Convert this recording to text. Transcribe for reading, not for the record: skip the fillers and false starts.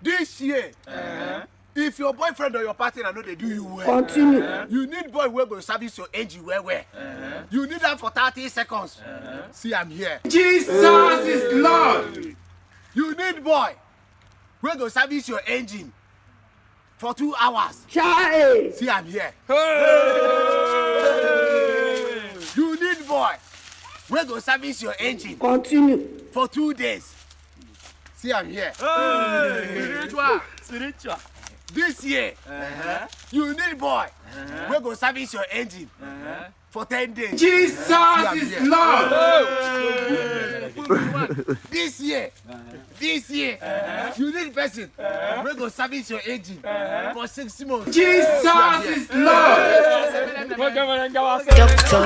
This year, if your boyfriend or your partner know they do you well, Continue. you need boy wey go service your engine well. You need that for 30 seconds. See, I'm here. Jesus is Lord. You need boy wey go service your engine for 2 hours. Child. See, I'm here. You need boy wey go service your engine Continue. for 2 days. See, I'm here. Spiritual. This year, you need boy wey go service your engine for 10 days. Jesus is Lord. This year, you need person wey go service your engine for 6 months. Jesus is Lord. Doctor.